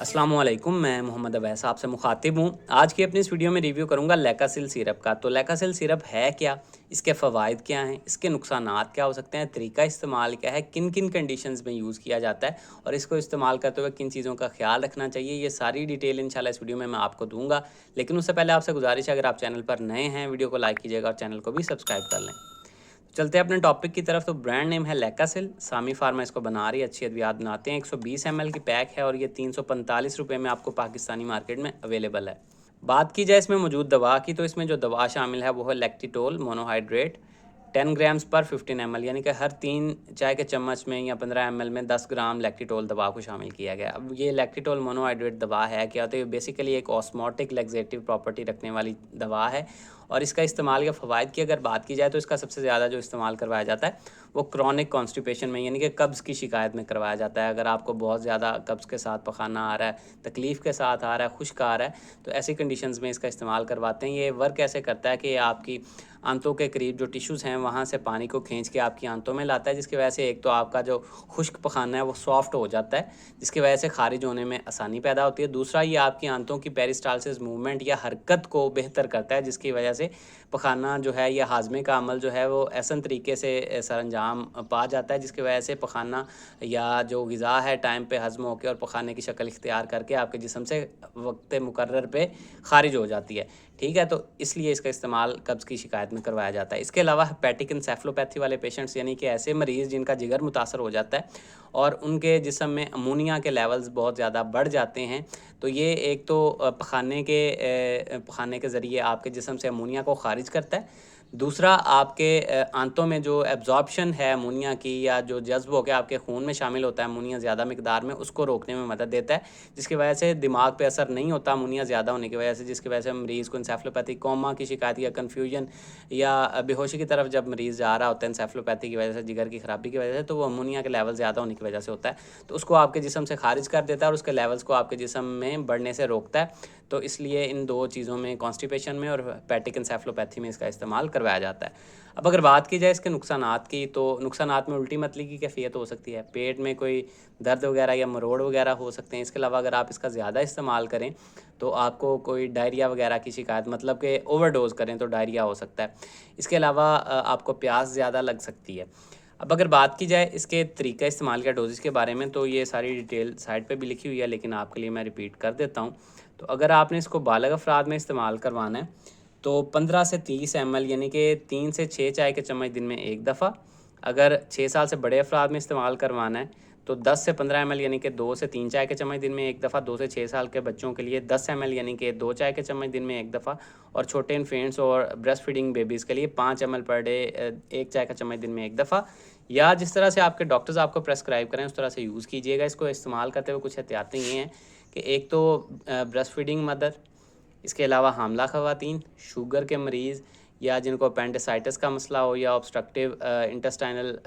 अस्सलामुअलैकुम, मैं मोहम्मद अवैस आपसे मुखातिब हूँ। आज की अपनी इस वीडियो में रिव्यू करूँगा लैकासिल सिरप का। तो लैकासिल सिरप है क्या, इसके फ़वाइद क्या हैं, इसके नुकसानात क्या हो सकते हैं, तरीका इस्तेमाल क्या है, किन किन कंडीशंस में यूज़ किया जाता है और इसको इस्तेमाल करते हुए किन चीज़ों का ख्याल रखना चाहिए, ये सारी डिटेल इंशाल्लाह इस वीडियो में मैं आपको दूँगा। लेकिन उससे पहले आपसे गुजारिश है, अगर आप चैनल पर नए हैं, वीडियो को लाइक कीजिएगा और चैनल को भी सब्सक्राइब कर लें। चलते हैं अपने टॉपिक की तरफ। तो ब्रांड नेम है लैकासिल, सामी फार्मा इसको बना रही है, अच्छी अद्वियात बनाते हैं। 120 ml की पैक है और ये 345 रुपये में आपको पाकिस्तानी मार्केट में अवेलेबल है। बात की जाए इसमें मौजूद दवा की, तो इसमें जो दवा शामिल है वो है लैक्टिटोल मोनोहाइड्रेट 10 ग्राम्स पर 15 ml, यानी कि हर 3 चाय के चम्मच में या 15 ml में 10 ग्राम लैक्टिटोल दवा को शामिल किया गया। अब ये लैक्टिटोल मोनोहाइड्रेट दवा है क्या, तो ये बेसिकली एक ऑस्मोटिक लैक्सेटिव प्रॉपर्टी रखने वाली दवा है। और इसका इस्तेमाल या फ़वाइद की अगर बात की जाए तो इसका सबसे ज़्यादा जो इस्तेमाल करवाया जाता है वो क्रॉनिक कॉन्स्टिपेशन में, यानी कि कब्ज़ की शिकायत में करवाया जाता है। अगर आपको बहुत ज़्यादा कब्ज़ के साथ पखाना आ रहा है, तकलीफ़ के साथ आ रहा है, खुश्क आ रहा है, तो ऐसी कंडीशंस में इसका इस्तेमाल करवाते हैं। ये वर्क ऐसे करता है कि आपकी आंतों के करीब जो टिश्यूज़ हैं वहाँ से पानी को खींच के आपकी आंतों में लाता है, जिसकी वजह से एक तो आपका जो खुश्क पखाना है वो सॉफ्ट हो जाता है, जिसकी वजह से खारिज होने में आसानी पैदा होती है। दूसरा, ये आपकी आंतों की पेरिस्टालसिस मूवमेंट या हरकत को बेहतर करता है, जिसकी वजह से पखाना जो है या हाजमे का अमल जो है वो ऐसा तरीके से सरअंजाम पा जाता है, जिसकी वजह से पखाना या जो ग़िज़ा है टाइम पे हज़म होकर और पखाने की शक्ल इख्तियार करके आपके जिस्म से वक्त मुकर्रर पे खारिज हो जाती है। ठीक है, तो इसलिए इसका इस्तेमाल कब्ज़ की शिकायत में करवाया जाता है। इसके अलावा हेपेटिक एन्सेफलोपैथी वाले पेशेंट्स, यानी कि ऐसे मरीज़ जिनका जिगर मुतासर हो जाता है और उनके जिस्म में अमोनिया के लेवल्स बहुत ज़्यादा बढ़ जाते हैं, तो ये एक तो पखाने के ज़रिए आपके जिस्म से अमोनिया को ख़ारिज करता है। दूसरा, आपके आंतों में जो एब्ज़ॉर्प्शन है अमोनिया की या जो जज़्ब होकर आपके खून में शामिल होता है अमोनिया ज़्यादा मिक़दार में, उसको रोकने में मदद देता है, जिसकी वजह से दिमाग पे असर नहीं होता अमोनिया ज़्यादा होने की वजह से, जिसकी वजह से मरीज़ को एन्सेफलोपैथी कोमा की शिकायत या कन्फ्यूजन या बेहोशी की तरफ जब मरीज़ जा रहा होता है एन्सेफलोपैथी की वजह से, जिगर की ख़राबी की वजह से, तो वो अमोनिया के लेवल ज़्यादा होने की वजह से होता है, तो उसको आपके जिस्म से खारिज कर देता है और उसके लेवल्स को आपके जिस्म में बढ़ने से रोकता है। तो इसलिए इन दो चीज़ों में, कॉन्स्टिपेशन में और हेपेटिक एन्सेफलोपैथी में इसका इस्तेमाल करवाया जाता है। अब अगर बात की जाए इसके नुकसानात की, तो नुकसानात में उल्टी मतली की कैफ़ियत हो सकती है, पेट में कोई दर्द वगैरह या मरोड़ वगैरह हो सकते हैं। इसके अलावा अगर आप इसका ज़्यादा इस्तेमाल करें तो आपको कोई डायरिया वगैरह की शिकायत, मतलब कि ओवरडोज़ करें तो डायरिया हो सकता है। इसके अलावा आपको प्यास ज़्यादा लग सकती है। अब अगर बात की जाए इसके तरीका इस्तेमाल या डोज़ेज़ के बारे में, तो ये सारी डिटेल साइड पे भी लिखी हुई है, लेकिन आपके लिए मैं रिपीट कर देता हूँ। तो अगर आपने इसको बालिग़ अफ़राद में इस्तेमाल करवाना है तो 15 से 30 ml, यानी कि 3 से 6 चाय के चम्मच दिन में 1 दफ़ा। अगर 6 साल से बड़े अफ़राद में इस्तेमाल करवाना है तो 10 से 15 ml, यानी कि 2 से 3 चाय के चम्मच दिन में 1 दफ़ा। 2 से 6 साल के बच्चों के लिए 10 ml, यानी कि 2 चाय के चम्मच दिन में 1 दफ़ा। और छोटे इन्फेंट्स और ब्रेस्ट फीडिंग बेबीज़ के लिए 5 ml पर डे, 1 चाय का चम्मच दिन में 1 दफ़ा, या जिस तरह से आपके डॉक्टर्स आपको प्रेस्क्राइब करें उस तरह से यूज़ कीजिएगा। इसको इस्तेमाल करते हुए कुछ एहतियातें ये हैं कि एक तो ब्रेस्ट फीडिंग मदर, इसके अलावा हामला ख़वातीन, शुगर के मरीज़, या जिनको अपेंडिसाइटिस का मसला हो या ऑब्स्ट्रक्टिव इंटेस्टाइनल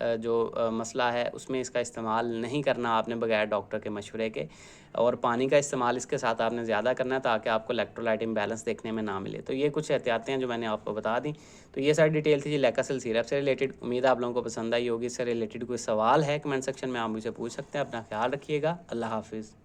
मसला है, उसमें इसका इस्तेमाल नहीं करना आपने बगैर डॉक्टर के मशवरे के। और पानी का इस्तेमाल इसके साथ आपने ज़्यादा करना है ताकि आपको इलेक्ट्रोलाइट इम्बैलेंस देखने में ना मिले। तो ये कुछ एहतियातें हैं जो मैंने आपको बता दी। तो ये सारी डिटेल थी जी लैकासिल सिरप से रिलेटेड। उम्मीद है आप लोगों को पसंद आई होगी। इससे रिलेटेड कोई सवाल है कमेंट सेक्शन में आप मुझसे पूछ सकते हैं। अपना ख्याल रखिएगा। अल्लाह हाफ़िज़।